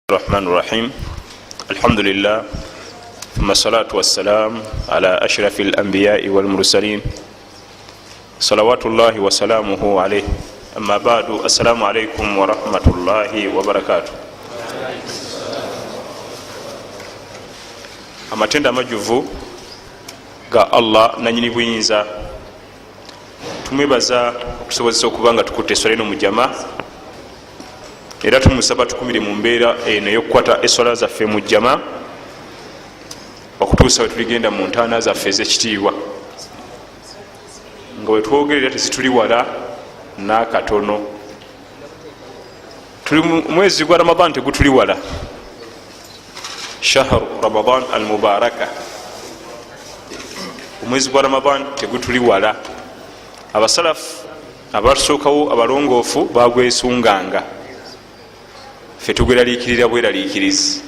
الرحمن الرحيم الحمد لله ثم الصلاة والسلام على أشرف الأنبياء والمرسلين صلوات الله وسلامه عليه أما بعد السلام عليكم ورحمة الله وبركاته. amatenda amajuvu ga Allah nanyini buyinza tumwebaza okusobozesa okuba nga tukutte eswala eno mu jamaa era tumusaba tukumire mu mbeera eno ey'okukwata eswala zaffe mu jamaa okutuusa we tuligenda mu ntaana zaffe ez'ekitiibwa nga we twogerera tezituli wala n'akatono. Tuli mu mwezi gwa Ramadan tegutuli wala, shahru Ramadan al mubaraka, omwezi gwa Ramadan tegutuli wala. Abasalafu abatusookawo abalongoofu bagwesunganga, ffe tugweraliikirira bweraliikirizi.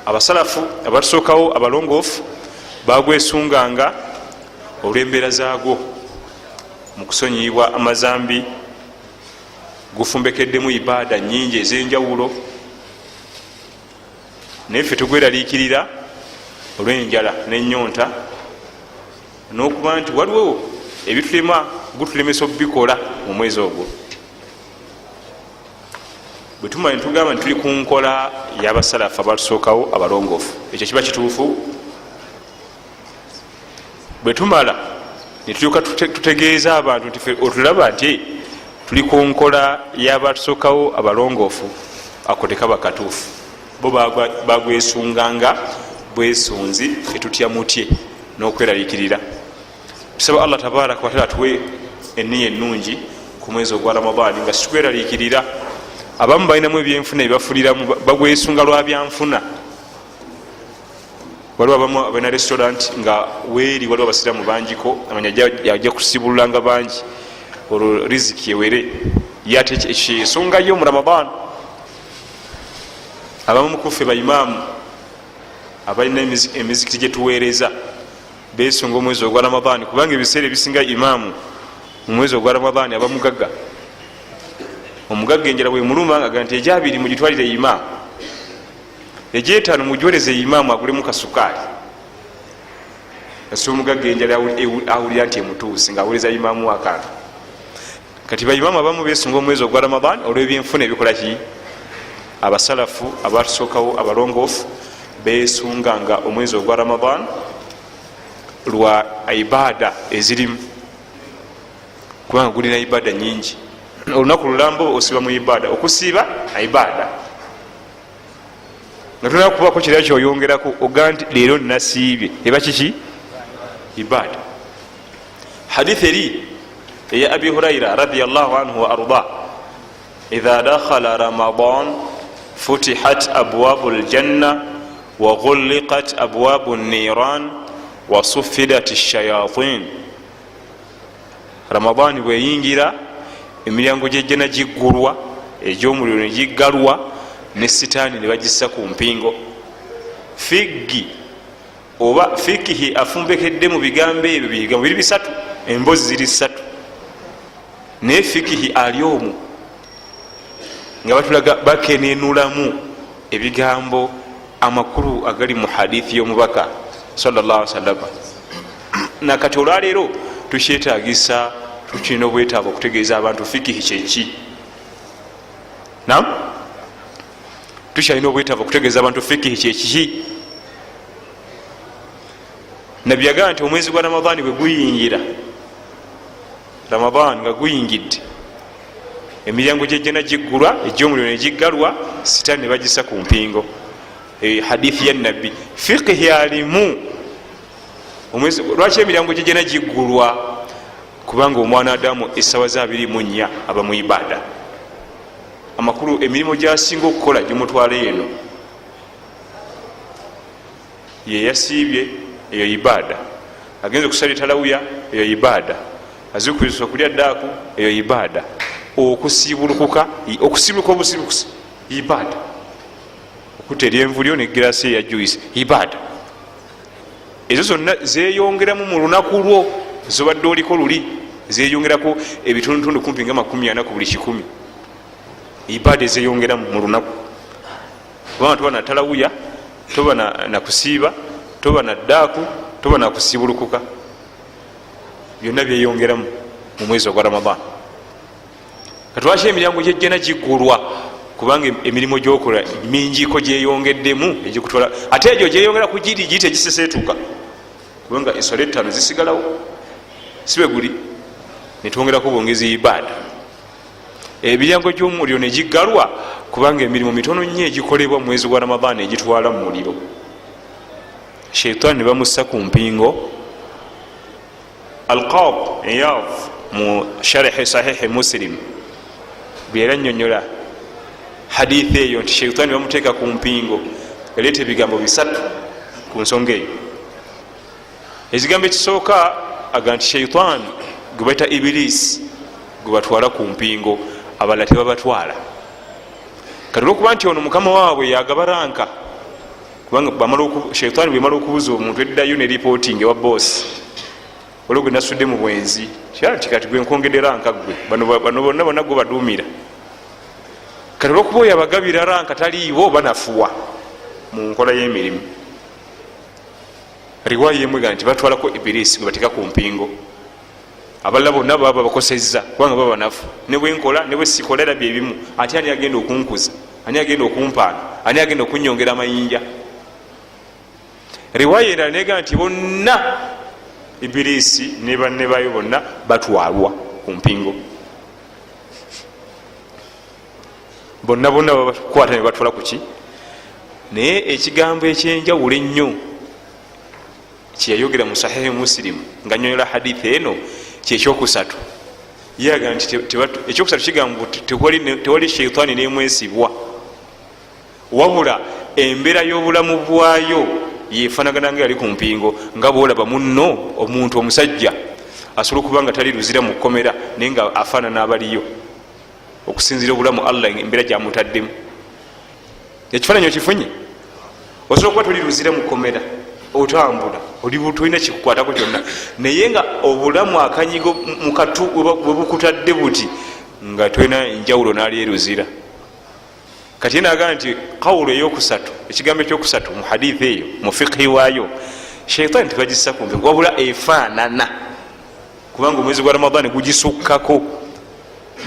Abasalafu abatusookawo abalongoofu bagwesunganga olw'embeera zaagwo mu kusonyiyibwa amazambi, gufumbekeddemu ibaada nyingi ez'enjawulo, naye ffe tugweraliikirira olw'enjala n'ennyonta n'okuba nti waliwo ebitulema gutulemesa obubikola mu mwezi ogwo. Bwe tumala ne tugamba nti tuli ku nkola y'abasalafu abatusookawo abalongoofu, ekyo kiba kituufu? Bwe tumala ne tulyoka tutegeeza abantu nti otulaba nti tuli ku nkola y'abatusookawo abalongoofu, ako tekaba katuufu. Bo bagwesunganga bwesunzi, etutya mutye n'okweraliikirira. Tusaba Allah tabaraka wa taala atuwe enniya ennungi ku mwezi ogwa Ramadani nga situgweraliikirira. Abamu balinamu ebyenfuna ebibafuliramu, bagwesunga lwa byanfuna. Waliwo abamu abalina restaurant nga weeri waliwo abasiramu bangiko, amanya ajja kusibulanga bangi olwo riziki ewere, yate ekyesongayo mu Ramadan. Abamu mukufe baimaamu abalina emizikiti gye tuweereza besunga omwezi ogwa Ramadan, kubanga ebiseera ebisinga imaamu mu mwezi ogwa Ramadan aba mugagga. Omugagga enjala bwe muluma nga nti egyabiri mugitwalire imaamu, egyetaano mugiwereze imaamu agulemu kasukaali. Kasi omugagga enjala awulira nti emutuusi ng'awuliriza imaamu akantu. Kati baimaamu abamu besunga omwezi ogwa Ramadan olw'ebyenfuna ebikola ki? Abasalafu abatusookawo abalongoofu besunganga omwezi ogwa Ramadan lwa ibaada ezirimu, kubanga gulina ibaada nyingi. Olunaku lulambo osiba mu ibaada, okusiiba ibaada nga tulina kubako kirala kyoyongerako oga nti leero nasiibye, eba kiki? Ibaada. Hadithi eri eya Abi Huraira radiyallahu anhu wa arda, idha dakhala Ramadan futihat abwabu ljanna wa ghulliqat abwabu niran wa suffidat ash-shayatin. Ramadan bweyingira emiryango gy'ejjana giggulwa, egy'omuliro ne giggalwa, ne sitaani ne bagissa ku mpingo. Figgi oba fikihi afumbekedde mu bigambo ebyo, bigambo biri bisatu, emboozi ziri ssatu, naye fikihi ali omwo nga batulaga bakenenulamu ebigambo amakulu agali mu hadithi y'omubaka sallallahu alaihi wasallam. Nakati olwaleero tukyetaagisa, tukirina obwetaavu okutegeeza abantu fikihi kyeki. Nam tukyalina obwetaavu okutegeeza abantu fikihi kyekiki. Nabbi yagamba nti omwezi gwa Ramadani bwe guyingira, Ramadan nga guyingidde, emiryango gy'ejjana giggulwa, egy'omuliro ne giggalwa, sitaani ne bagissa ku mpingo. Hadithi ya nabbi, fikihi alimu. Lwaki emiryango gy'ejjana giggulwa? Kubanga omwana Adamu essaawa ze 24 aba mu ibaada. Amakulu emirimu gy'asinga okukola gimutwala eno, ye yasiibye, eyo ibaada. Agenze okusala talawuya, eyo ibaada. Azikubisa okulya ddaaku, eyo ibaada. Okusiibulukuka, okusiibuluka obusiibukusi, ibaada. Okutta eryenvulyo ne giraasi eya juice, ibaada. Ezo zonna zeeyongeramu mu lunaku lwo, zobadde oliko luli, zeeyongerako ebitundutundu kumpi nga 40 ku buli 100. Ibaada ezeyongera mu lunaku. kubanga toba na talawuya, toba na kusiiba, toba na ddaaku, toba na kusibulukuka. Byonna byeyongeramu mu mwezi ogwa Ramadan. Katwaki emiryango gyejjana giggulwa kubanga emirimu gyokola mingiiko gyeyongeddemu egikutwala, ate egyo gyeyongera ku giri tegiseseetuka kubanga ensolo ettaano zisigalawo, sibe guli netwongerako bwongezi ibaada. Emiryango gy'omuliro ne giggalwa kubanga emirimu mitono nnyo egikolebwa mu mwezi gwa Ramadan egitwala mu muliro. Sheitaani ne bamussa ku mpingo. Al-Qab Iyad mu Sharh Sahih Muslim bwera nnyonnyola hadithi eyo nti Sheitaani bamuteeka ku mpingo, yaleeta ebigambo bisatu ku nsonga eyo. Ekigambo ekisooka aga nti Sheitaani gwe bayita Ibirisi gwe batwala ku mpingo, abalala tebabatwala. Kati olwokuba nti ono mukama waabwe yagabaranka, kubanga Sheitaani bwemala okubuza omuntu eddayo ne reporting ewa boss, olwo gwe nasudde mu bwenzi ti kati gwe nkwongedde ranka gwe, bano bonna bonna gwe baduumira. Kati olwokuba oyo abagabira ranka taliibo banafuwa mu nkola y'emirimu. Riwaya emwega nti batwalako Ibirisi gwe bateeka ku mpingo, abalala bonna baba bakosezza kubanga baba banafu. Ne bwenkola ne bwesikola era byebimu, ate ani agenda okunkuza, ani agenda okumpaana, ani agenda okunyongera amayinja. Riwaya endala neega nti bonna Ibirisi ne banne bayo bonna batwalwa ku mpingo, bonna bonna babakwata ne batwala kuki. Naye ekigambo ekyenjawulo ennyo kyeyayogera mu Sahihi Muslim nga nyonyola hadithi eno kyekyokusatu. Yaga nti ekyokusatu kigamba tewali Sheitaani nemwesibwa, wabula embeera y'obulamu bwayo yefanagana nga yali ku mpingo, nga bwolaba munno omuntu omusajja asobola okuba nga tali luzira mu kkomera naye nga afaanana abaliyo okusinzira obulamu Allah embeera gyamutaddemu. Ekifaananyi okifunye, osobola kuba toli luzira mu kkomera, otambula tolina kikukwatako kyonna, naye nga obulamu akanyigo mukatu bwe bukutadde buti nga tolina njawulo n'ali eruzira. Kati yenaagamba nti kawulo eyokusatu, ekigambo ekyokusatu mu hadithi eyo mu fiqhi waayo, Sheitaani tebagissa ku mpingo wabula efaanana, kubanga omwezi gwa Ramadan gugisukkako.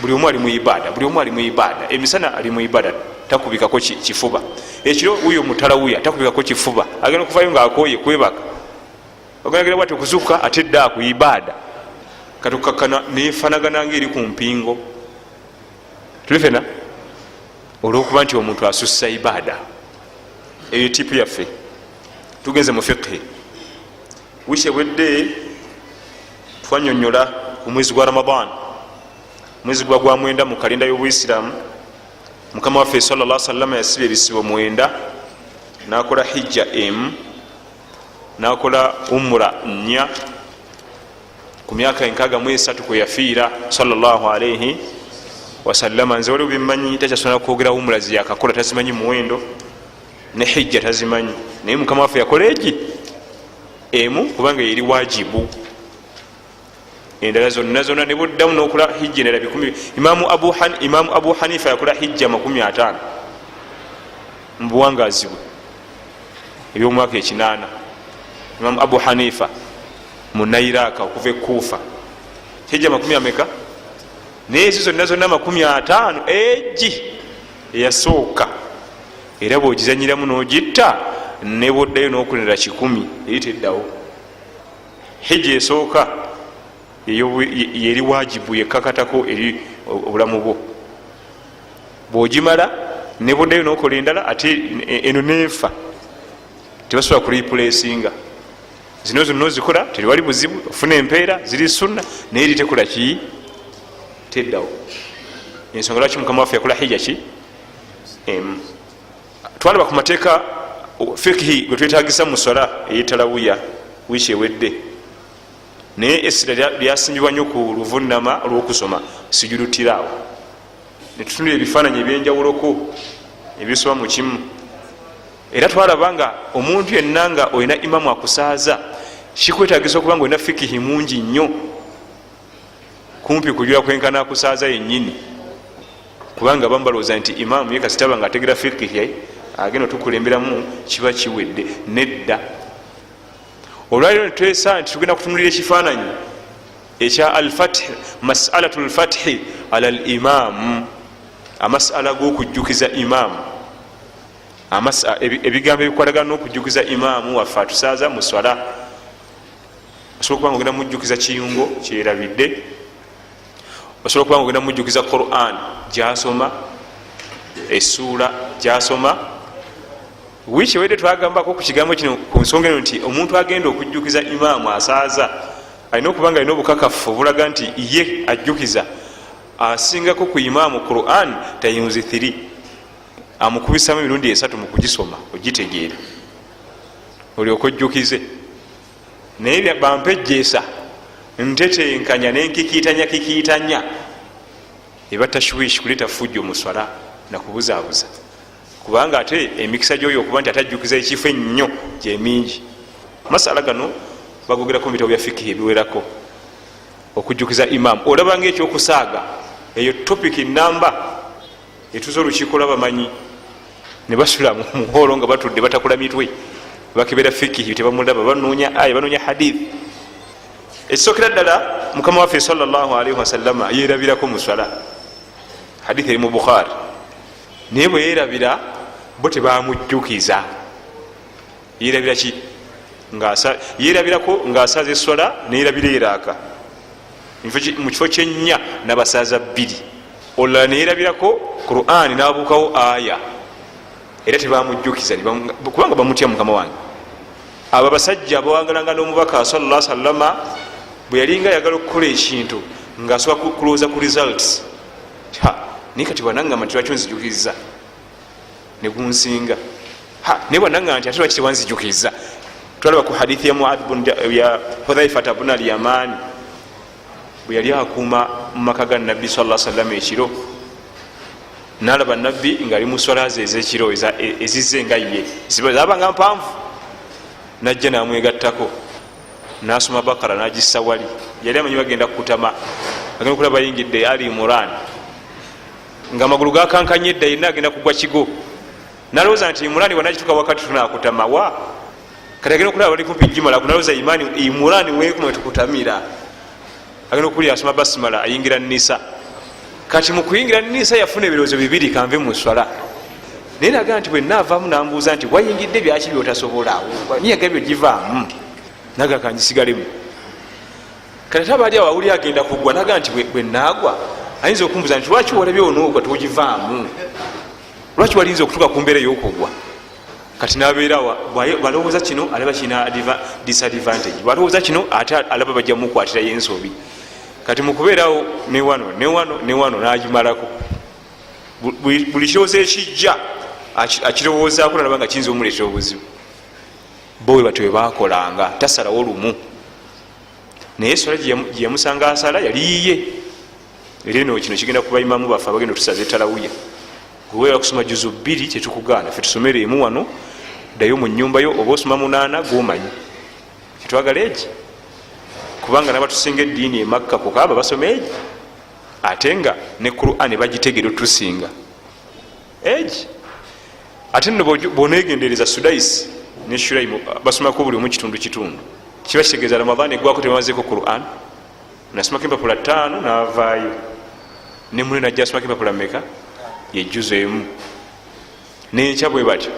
Buli omu ali mu ibaada, buli omu ali mu ibaada. Emisana ali mu ibaada, takubikako kifuba. Ekiro wuyo mutalawuya takubikako kifuba, agenda okuvayo ng'akooye kwebaka, oganagera bwati okuzuka ate dda ku ibaada. Katukakkana nefanagana ng'eri ku mpingo. Tulifena olwokuba nti omuntu asussa ibaada eyo tipu yaffe. Tugenze mu fiqhi, wikyewedde twanyonyola ku mwezi gwa Ramadan, mwezi gwa gwamwenda mu kalinda y'Obuisiraamu. Mukama waffe sallallahu alaihi wasallam yasiba ebisibo 9, nakola hijja emu, nakola umra 4 ku myaka 63 kwe yafiira sallallahu alaihi wasallama. Nze waliwo bimmanyi takyasobola kwogera umra ziyakakola, tazimanyi muwendo, ne hijja tazimanyi, naye Mukama waffe yakola egi emu kubanga yeri wajibu. Endala zonna ne buddamu n'okola hijja endala 10. Imamu Abu Hanifa yakola hijja 50 mu buwangazi bwe ebyomwaka 8. Imamu Abu Hanifa mu Nairaka okuva e Kufa, hijja 50 naye ezo zonna 50 egi eyasooka, era bwogizanyiramu n'ogitta ne bwoddayo n'okulera 100 eri teddawo. Hijja esooka yeri wajibu yekakatako eri obulamu bwo, bwogimala ne bwoddayo n'okola endala ate eno nefa, tebasobola kureplacinga. Zino zonna ozikola teriwali buzibu, ofuna empeera ziri sunna, naye eri tekola ki teddawo. Ensonga lwaki Mukama waffe yakola hijja ki twalaba ku mateeka fiqhi gwe twetagisa mu sola ey'etalawuya wiiki ewedde, naye essira lyasimbibwa nnyo ku luvunnama olw'okusoma sijulutiraawo. Netutunula ebifaananyi ebyenjawuloko ebisoba mu kimu, era twalaba nga omuntu yenna nga olina imamu akusaaza kikwetagisa okuba nga olina fikihi mungi nnyo, kumpi kujula kwenkana akusaaza yennyini, kubanga abamu balowooza nti imamu ye kasitaba nga ategera fikihi agenda tukulemberamu kiba kiwedde nedda. Olwaliro netwesa nti tugenda kutunulira ekifaananyi ekya alfath, masalatu lfathi ala limamu, amasala g'okujjukiza imamu, ebigambo ebikwatagana n'okujjukiza imamu waffe atusaaza mu swala. Osobola okuba nga ogenda mujjukiza kiyungo kyerabidde, osobola okuba nga ogenda mujjukiza Quran gyasoma, essuula gyasoma. Wiiki ewedde twagambako ku kigambo kino ku nsonga eno nti omuntu agenda okujjukiza imaamu asaaza alina okuba nga alina obukakafu obulaga nti ye ajjukiza asingako ku imaamu Quran tayunzi 3, amukubisamu emirundi 3 mu kugisoma ogitegeera olyoka ojjukize. Naye bampejjeesa ntetenkanya nenkikiitanya eba tashwishi kuleeta fujjo mu swala nakubuzaabuza, kubanga ate emikisa gyoyo okuba nti atajjukiza ekifo ennyo gyemingi. Masala gano bagogerako mu bitabo bya fikihi ebiwerako. Okujjukiza imamu olaba ngaekyokusaaga, eyo topiki namba etuza olukiiko lwabamanyi ne basula mu muholo nga batudde batakula mitwe, bakebera fikihi tebamulaba, banoonya aya, banoonya hadith. Ekisookera ddala mukama waffe sallallahu alaihi wasallama yerabirako mu swala, hadith eri mu Bukhari, naye bwe yerabira bo tebamujjukiza. Yerabira ki? Yerabirako ng'asaaza eswala neyerabira eraaka mu kifo ky'ennya n'abasaaza 2, olala neyerabirako Quran n'abuukawo aya, era tebamujjukiza kubanga bamutya mukama wange. Abo abasajja abawangalanga n'omubaka sallallahu alaihi wasallama bwe yalinga ayagala okukola ekintu ng'asobola kulowooza ku results, naye kati bwanangamba nti lwaki onzijukiriza ne gunsinga, naye bwanangamba nti ate lwaki tewanzijukiriza. Twalaba ku hadithi ya Hudhaifata bun al-Yamani bwe yali akuuma mu maka ga nabbi sallallahu alaihi wasallam ekiro, n'alaba nabbi ng'ali mu swala ze ez'ekiro ezizze nga ye zabanga mpanvu, n'ajja n'amwegattako n'asoma Bakara n'agissa wali. Yali amanyi bagenda kukutama, agenda okulaba bayingidde Ali Imran ng'amagulu gakankanye edda yenna agenda kugwa kigo, n'alowooza nti Imran wanagituka wakati tunakutama wa kati agenda okulaba bali kumpi jimala, kunalowooza Imran wekumwe tukutamira, agenda okulya asoma basimala ayingira Nisa. Kati mu kuyingira Nisa yafuna ebirowoozo 2 kanve mu swala, naye nagaa nti bwe naavaamu nambuuza nti wayingidde byaki byotasobola niyagabyo givaamu, naga kanjisigalemu. Kati ate abaali awo awuli agenda kuggwa, nagaa nti bwe naagwa ayinza okumbuuza nti lwaki walabye onoogwa togivaamu, lwaki walinza okutuuka ku mbeera ey'okugwa. Kati nabeera balowooza kino alaba kina disadvantage, balowooza kino ate alaba bajja mukwatirayo ensobi. Kati mukubeerawo newano nagimalako, buli kirowoozo ekijja akirowoozaako nalaba nga kiyinza omuleetera obuzibu. Bowe batwe bakolanga, tasalawo lumu. Naye swala gye yamusanga asala yaliiye. Era eno kino kigenda kuba imamu baffe abagenda tusaze talawiya. Gweweera kusoma juzu 2 tetukugaana, ffe tusomere emu wano, ddayo mu nnyumba yo, oba osoma 8 gwomanyi. Kitwagala egi kubanga n'abatusinga eddiini e Makka kukaaba basoma egi, ate nga ne Qur'an bagitegera otusinga egi. Ate nno bwoneegendereza Sudais ne Shuraimu basomako buli omu kitundu kiba kitegeeza Ramadhan eggwako tebamazeeko Qur'an, nasomako empapula 5 n'avaayo, ne mune najja asomako empapula mmeka? Yejuzo emu. Nenkya bwe batyo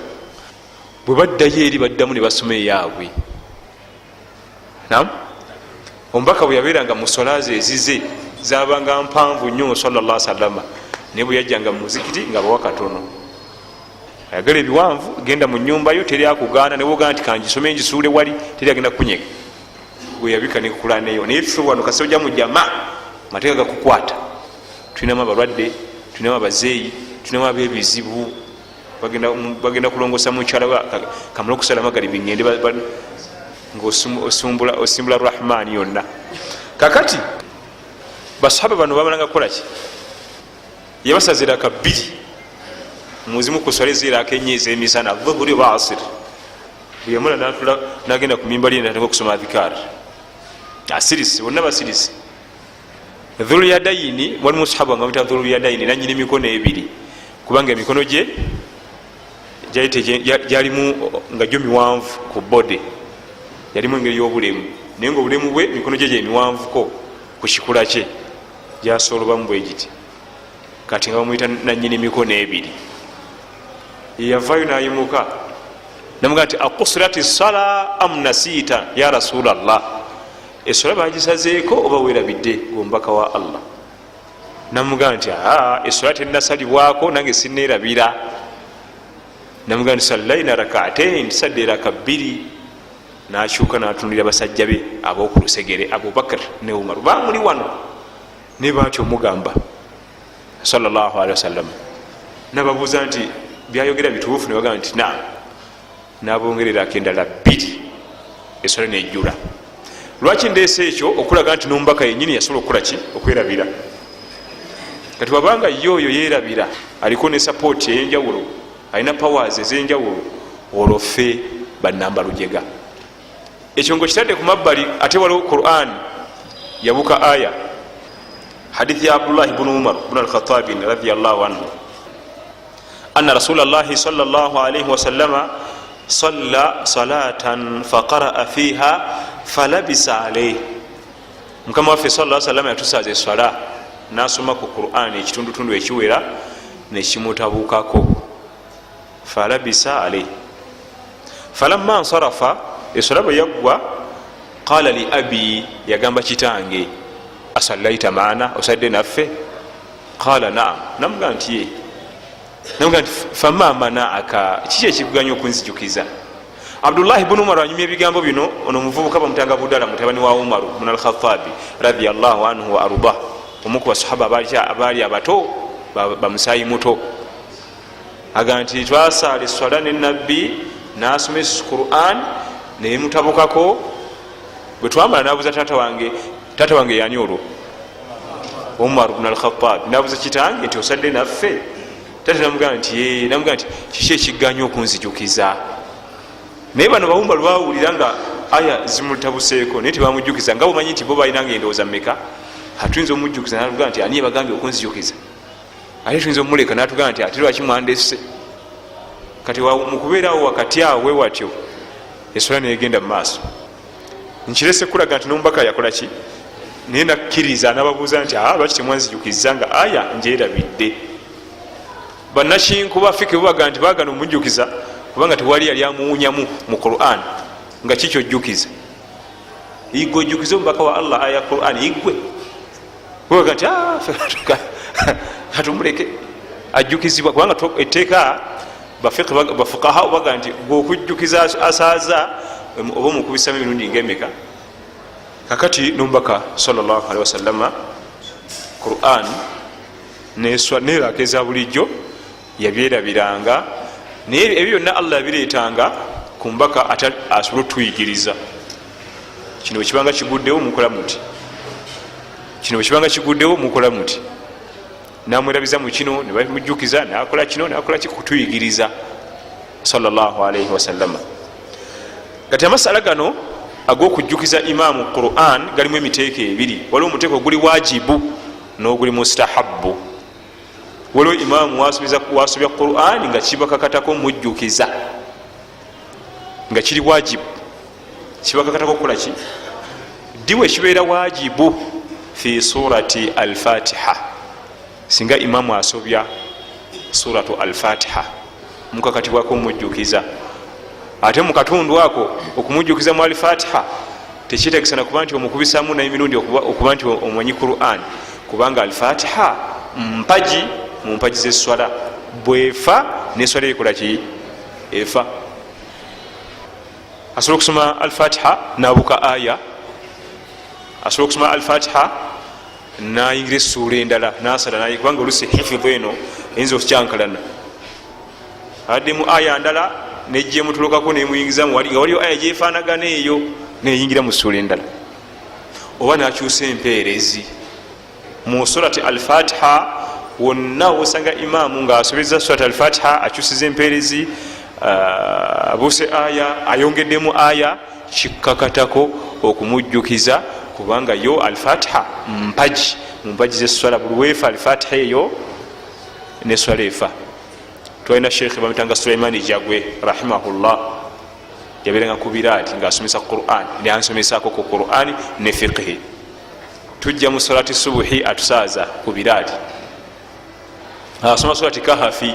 bwe baddayo eri baddamu ne basoma eyaabwe. Omubaka bwe yabeeranga mu swala ze ezize zabanga mpanvu nnyo sallallahu alaihi wasallam, naye bwe yajjanga mu muzikiti nga bawa katono. Ayagala ebiwanvu genda mu nnyumba yo, teri akugaana, ne bwogaa nti kangisome ngisuule wali, teri agenda kunyega. Bwe yabika ne kukulaneyo. Naye tufe wano kasi ojja mu jama mateeka gakukwata. Tulinamu abalwadde, tulinamu abazeeyi, tulinamu ab'ebizibu, bagenda kulongosa mukyala kamala okusala magalibi ngende ng'osimbula Rahman yonna. Kakati basahaba bano babalanga kukolaki? Yabasazira ka 2 muzimu kuswala eziraaka ennya ez'emisana dhuhuri wa asir. Bwe yamula n'atula n'agenda ku mimbali n'atandika okusoma adhikar. Asirisi, bonna basirisi. Dhul yadayini, walimu sahaba nga muyita Dhul yadayini, nannyini emikono 2, kubanga emikono gye gyalimu nga gyo miwanvu ku bode, yalimu engeri y'obulemu naye nga obulemu bwe mikono gye gyemiwanvuko ku kikula kye gyasolobamu bwe giti, kati nga bamuyita nanyini mikono ebiri. Yeyavaayo nayimuka namugaa nti akusurati sala amunasiita ya rasulallah, esola bagisazeeko oba weerabidde gombaka wa Allah? Namugaa nti esola tenasalibwako nange sineerabira. Namugaa nti sallaina rak'atain, tusadde eraka bbiri. Nakyuka natundira basajja be ab'okulusegere Abubakar ne Umar, bamuli wano ne batyo omugamba sallallahu alaihi wasallam. Nababuuza nti byayogera bituufu? Ne bagamba nti naam. Nabongererako endala bbiri, esola nejjula. Lwaki ndeese ekyo? Okulaga nti n'omubaka yennyini yasobola okukola ki? Okwerabira. Kati wabanga yoyo yeerabira, aliko ne sapooti ey'enjawulo, alina powers ez'enjawulo, olwo ffe bannamba lujega. Ekyo ngaokitadde ku mabbali, ate waliwo Quran yabuka aya, hadithi ya Abdullah ibn Umar ibn al-Khattab radiyallahu anhu anna Rasulullahi sallallahu alayhi wa sallama salla salatan faqara'a fiha falabisa alayhi. Mukama waffe sallallahu alayhi wa sallam yatusaaza eswala nasoma ku Quran ekitundutundu ekiwera nekimutabukako, falabisa alayhi. Falamma nsarafa, eswala bwe yaggwa, qala li abi, yagamba kitange, asallaita maana, osadde naffe? Qala naam. Namugaa nti ye. Namugaa nti fama manaaka, kiki ekikuganya okunzijukiza? Abdullah ibn Umar anyumya ebigambo bino, ono omuvubuka bamutanga Budala mutabani wa Umar ibn al-Khattabi radiyallahu anhu wa arda, omu ku basahaba abaali abato bamusaayi muto. Aga nti twasaala eswala ne nabbi nasoma Quran nemutabukako. Bwe twamala nabuuza taata wange yani olwo? Umar ibn al-Khattab. Nabuuza kitange nti osadde naffe? Taata namugaa nti namugaa nti kiki ekiganya okunzijukiza? Naye bano bawumba lwawulira nga aya zimutabuseeko naye tebamujjukiza, nga bumanyi nti bo balinanga endowooza mmeka? Atuyinza omujjukiza natugaa nti ani bagambye okunzijukiza? Ate tuyinza omuleka natugaa nti ate lwaki mwandesse? Kati mukubeerawo wakati awo wewatyo, essola negenda mu maaso. Nkirese kulaga nti n'omubaka yakola ki? Naye nakkiriza nababuuza nti lwaki temwanzijukiza nga aya njerabidde? Bannakinku bafike bubaga nti baagana omujjukiza kubanga tewali yali amuwunyamu mu Quran. Nga kiki ojjukiza? Igwe ojjukiza omubaka wa Allah aya Quran, igwe bubaga nti katumuleke ajjukizibwa, kubanga etteeka bafukaha baga nti gweokujjukiza asaaza oba omukubisamu emirundi ngaemeka. Kakati n'omubaka sallallahu alaihi wasallama Quran neraka eza bulijjo yabyerabiranga, naye ebyo byonna Allah yabireetanga ku mubaka asobole otuyigiriza. Kino bwe kibanga kiguddewo mukola muti, kino bwe kibanga kiguddewo mukola muti. Namwerabiza mu kino ne bamujjukiza, nakola kino nakola kikutuyigiriza sallallahu alaihi wasallama. Kati amasala gano ag'okujjukiza imaamu Quran galimu emiteeko ebiri. Waliwo omuteeko oguli wajibu n'oguli mustahabbu. Waliwo imaamu wasobya Quran nga kibakakatako mujjukiza, nga kiri wajibu, kibakakatako okukola ki? Diwe kibeera wajibu fi surati al-Fatiha. Singa imaamu asobya suratu al-Fatiha mukakatibwako mujjukiza, ate mukatundu ako okumujjukiza mu al-Fatiha tekitegesana kuba nti omukubisamu n'emirundi okuba nti omanyi Quran, kubanga al-Fatiha mpaji mu mpaji z'eswala. Bwefa n'eswala ekola ki? Efa. Asobola okusoma al-Fatiha nabuka aya, asobola okusoma al-Fatiha nayingira essuula endala nasala naye, kubanga olusi hifidhu eno eyinza okukyankalana. Adde mu aya ndala nejjemutulukako nemuyingizamu, nga waliyo aya gyefaanagana eyo neyingira mu ssuula endala. Oba nakyusa empeerezi mu surati al-Fatiha, wonna osanga imaamu ngaasobeza surati al-Fatiha akyusiza empeerezi, abuuse aya ayongeddemu aya, kikkakatako okumujjukiza, kubanga yo al-Fatiha mpaji mu mpaji z'eswala. Buli weefa al-Fatiha eyo n'eswala efa. twalina sheikh bamitanga Sulaiman Jagwe rahimahullah yabeeranga ku biraati ng'asomesa Quran nyansomesako ku Quran ne fiqhi. Tujja mu salati subuhi atusaaza ku biraati asoma surati Kahfi.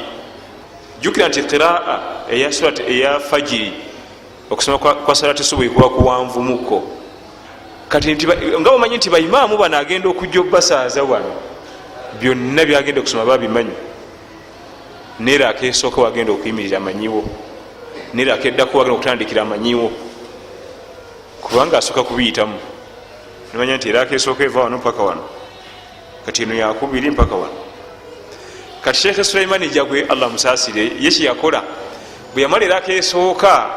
Jukira nti qiraa eya surati eya fajiri okusoma kwa salati subuhi kuba kuwanvumuko. Kati nga bamanyi nti baimaamu bano agenda okujja obbasaaza wano byonna byagenda okusoma babimanyi. Neraka esooka wagenda okuyimirira amanyiwo, neraka eddako wagenda okutandikira amanyiwo kubanga asooka kubiyitamu. Nimanya nti eraka esooka eva wano mpaka wano, kati eno yakubiri mpaka wano. Kati Sheikh Sulaiman Jagwe Allah musaasire yeshi yakola bwe yamala eraka esooka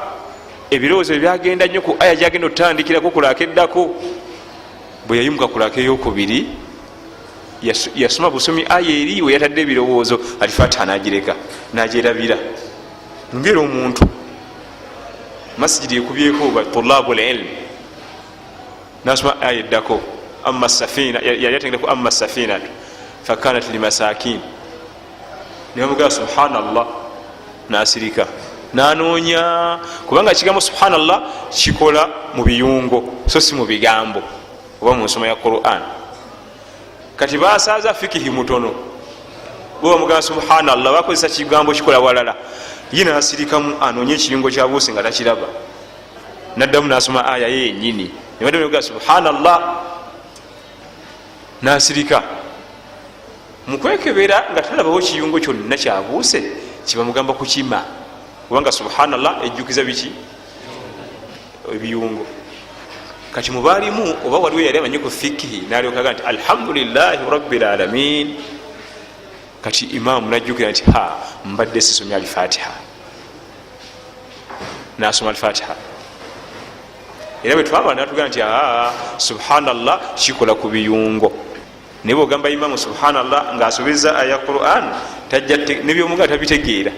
ebirowoozo byagenda nnyo ku aya gyagenda okutandikirako kulaka eddako. Bwe yayimuka kulaka eyokubiri yasoma busomi aya eri we yatadde ebirowoozo Al-Fatiha nagireka nagyerabira ngera omuntu masjidi ekubyeko ba tulabul ilm nasoma aya eddako amma safina yali atengeko amma safina fakanat limasakin nibamugaa subhanallah nasirika nanoonya kubanga kigambo subhanallah kikola mu biyungo so si mu bigambo oba mu nsoma ya Quran. Kati basaaza fikihi mutono bwe bamugamba subhanallah bakozesa kigambo kikola walala ye nasirikamu anoonye ekiyungo kyabuuse nga takiraba naddamu nasoma aya yenyini nebadde bamugaa subhanallah nasirika mukwekebera nga talabawo ekiyungo kyonna kyabuuse kibamugamba kukima kubanga subhanallah ejjukiza biki ebiyungo. Kati mubaalimu oba waliwo yali amanyi ku fikihi nalyokaga nti alhamdulillahi rabbil alamin. Kati imaamu najjukira nti mbadde sisomya Al-Fatiha, nasoma Al-Fatiha. Era bwe twamala natugamba nti subhanallah kikola ku biyungo. Naye bwogamba imaamu subhanallah ng'asobeza aya Quran nebyomuga tabitegeera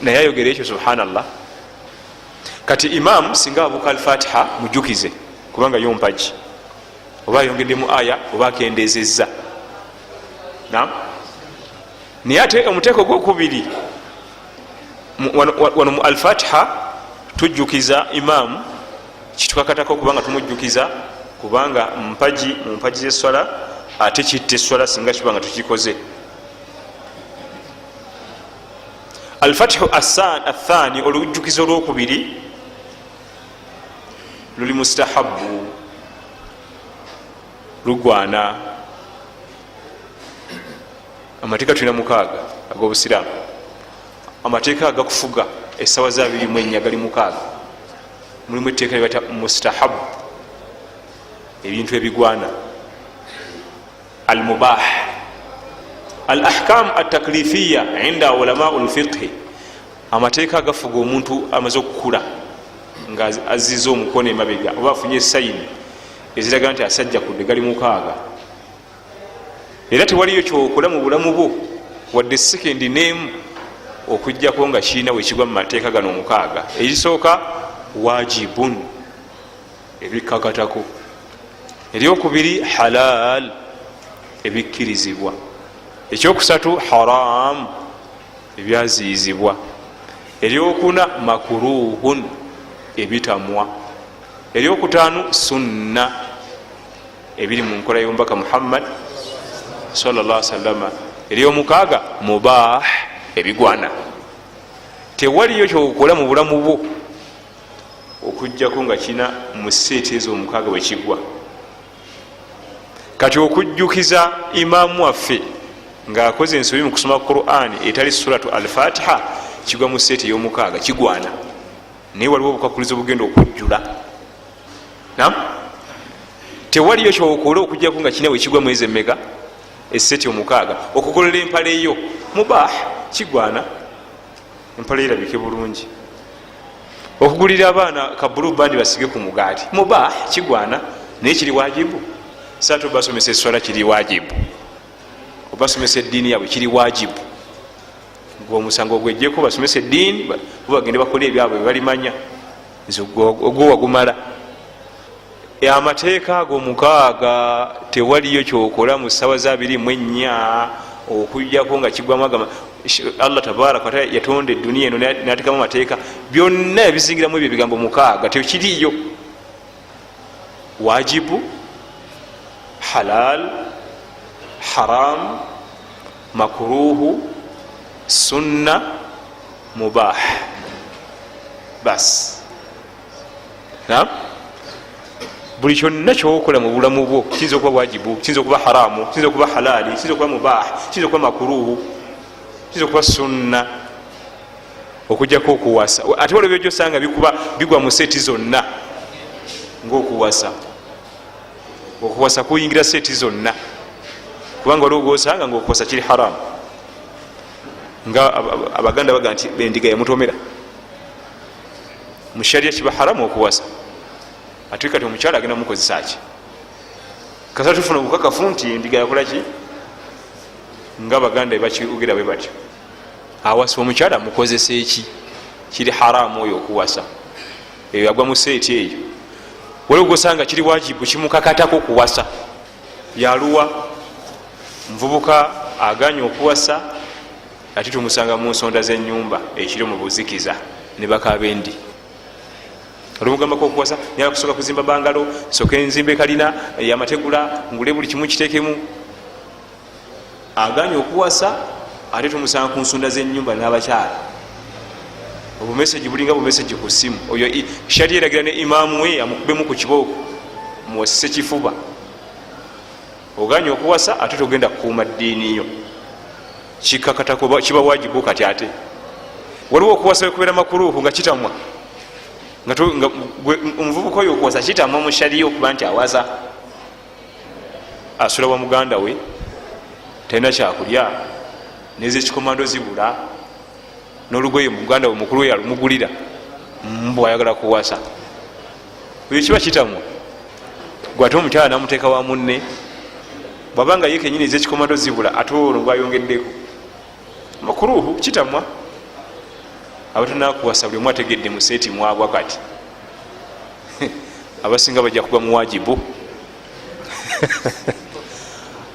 naye ayogera ekyo subhanallah. Kati imaamu singa abuuka Al-Fatiha mujjukize kubanga yompaji oba ayongeddemu aya oba akendezezza. Naye ate omuteeko gwokubiri wano mu Al-Fatiha tujjukiza imaamu kitukakatako kubanga tumujjukiza kubanga mpaji mu mpaji z'esswala ate kitta esswala singa kibanga tukikoze. Al-Fatihu athani olujjukiza olwokubiri luli mustahabu lugwana. Amateeka tulina 6 ag'obusiraamu. Amateeka agakufuga essawa za 24 gali 6. Mulimu etteeka libata mustahabu ebintu ebigwana. Al-mubah al-ahkam at-taklifiya inda ulamau al-fiqh. Amateeka agafuga omuntu amaze okukula nga aziza omukono emabega oba afunye sayini eziraga nti asajja kudde gali 6. Era tewaliyo kyokola mu bulamu bwo wadde sekendi neemu okujjako nga kiina wekigwa mu mateeka gano 6. Erisooka wajibun ebikakatako, eryokubiri halal ebikkirizibwa, ekyokusatu haram ebyaziyizibwa, eryokuna makuruhun ebitamwa, eryokutaano sunna ebiri mu nkola y'omubaka Muhammad sallallahu alaihi wasallam, eryomukaaga mubah ebigwana. Tewaliyo kyokola mu bulamu bwo okujjako nga kina mu seeti ezo 6 wekigwa. Kati okujjukiza imaamu waffe ng'akoze ensobi mu kusoma Quran etali suratu Al-Fatiha kigwa mu seeti ey'omukaaga kigwana. Naye waliwo obukakulizo obugenda okujjula. Tewaliyo kyokola okujjako nga kina wekigwa mwezi emeka esseeti 6. Okugolola empale eyo mubah kigwana, empale erabike bulungi. Okugulira abaana kabulu bandi basige ku mugaati mubah kigwana, naye kiri wajibu. Sato basomesa esswala kiri wajibu, obasomesa eddiini yabwe kiri wajibu. Omusango gwejjeko basomesa eddiini bagende bakola ebyabwe balimanya ogwo wagumala. Amateeka ago 6 tewaliyo kyokola mu ssaawa za 24 okujjako nga kigwamu agamba Allah tabaraka wataala yatonda eduniya eno natekamu amateeka byonna yabizingiramu ebyo ebigambo 6 tekiriyo wajibu halal haram makruhu sunna mubah bas na buli kyonna kyokola mu bulamu bwo kiyinza okuba wajibu kiyinza okuba haramu kiyinza okuba halali kiyinza okuba mubah kiyinza okuba makruhu kiyinza okuba sunna okujjako okuwasa ate waliwo byojosanga bigwa mu seeti zonna ngaokuwasa okuwasa kuyingira seeti zonna kubanga waliwo gosanga ngaokuwasa kiri haramu nga abaganda baga nti bendiga yamutomera mushariya kiba haramu okuwasa ate kati omukyala agenda mukozesa ki kasa tufuna obukakafu nti endiga yakolaki nga baganda bakiogera bwe batyo awasa omukyala mukozesa eki kiri haramu oyo okuwasa eyo yagwa mu seeti eyo waliwo gosanga kiri wajibu kimukakatako okuwasa yaluwa muvubuka aganya okuwasa ati tumusanga mu nsonda z'ennyumba ekiro mu buzikiza ne bakabendi olumugambako okuwasa naye kusooka kuzimba bangalo soka enzimbe kalina yamategula ngule buli kimu kitekemu aganya okuwasa ate tumusanga ku nsonda z'ennyumba n'abakyala obumeseji bulinga bumeseji ku simu oyo shati eragira ne imaamu we amukubemu ku kibooko muwasise kifuba oganya okuwasa ate togenda kukuuma ddiini yo kikakatako kiba wajibu kati ate waliwo okuwasa wekubeera makuruhu nga kitamwa omuvubuka oyo okuwasa kitamwa mu shariya okuba nti awasa asula wa muganda we talina kyakulya nezekikomando zibula n'olugoye muganda we mukulu we yalumugulira bwayagala kuwasa oyo kiba kitamwa gwate omukyala namuteeka wa munne bwabanga ye kenyini ezekikomando zibula ate olwo gwayongeddeko makuruhu kitamwa abatenakuwasa buli omu ategedde mu seeti mwabwa kati abasinga bajja kuba muwajibu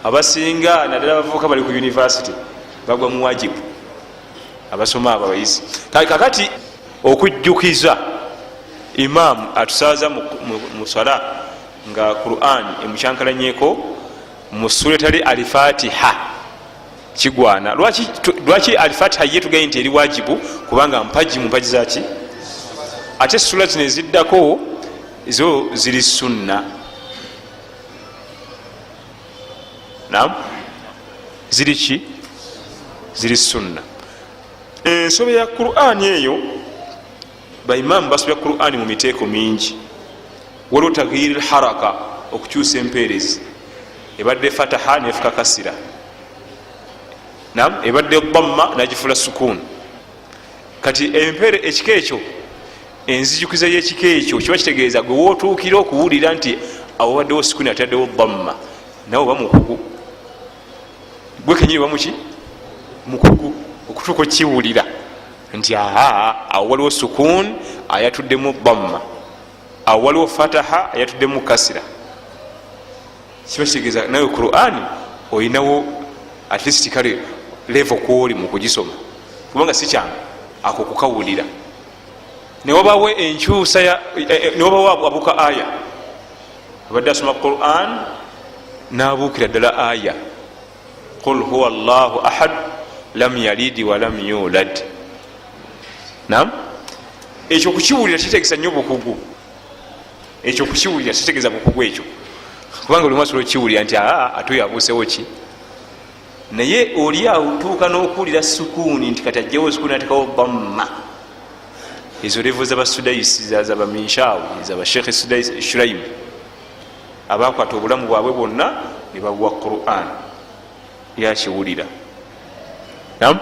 abasinga naddala abavubuka bali ku univesity bagwa muwajibu abasoma abo abayizi kakati okujjukiza imaamu atusaaza mu sala nga Quran emukyankalanyeko mu sura etali alifatiha kigwana lwaki alifatiha ye tugaye nti eri wajibu kubanga mpaji mu mpaji zaki ate sura zino eziddako zo ziri sunna nam ziri ki ziri sunna ensobe ya Qur'ani eyo baimamu basobya Qur'ani mu miteeko mingi waliwo taghiri lharaka okukyusa empeerezi ebadde fataha nefuka kasira nam ebadde dhamma nagifula sukun kati empere ekika ekyo enzijukiza y'ekika ekyo kiba kitegeeza gwe wootuukira okuwulira nti awo waddewo sukuni ataddewo dhamma nawe oba mukugu gwe kenyini bamuki mukugu okutuuka okiwulira nti awo waliwo sukun ayatuddemu dhamma awo waliwo fataha ayatuddemu kasira kiba kitegeeza nawe Qur'ani oyinawo at least kale level kwoli mu kugisoma kubanga si kyangu ako kukawulira newabawo enkyusa newabawo abuuka aya abadde asoma Qur'an nabuukira ddala aya qul huwa allahu ahad lam yalidi walam yulad nam ekyo kukiwulira kitegeeza nnyo bukugu ekyo kukiwulira kitegeeza bukugu ekyo kubanga oli mwasobola okiwulira nti ate oyo abuusewo ki naye oli awo tuuka n'okuwulira sukuuni nti kati ajjawo sukuuni atekawo dhamma ezo levo z'abasudaisi zabaminshawi zabashekhe shuraimu abakwata obulamu bwabwe bwonna ne babuwa Qur'an yakiwulira nam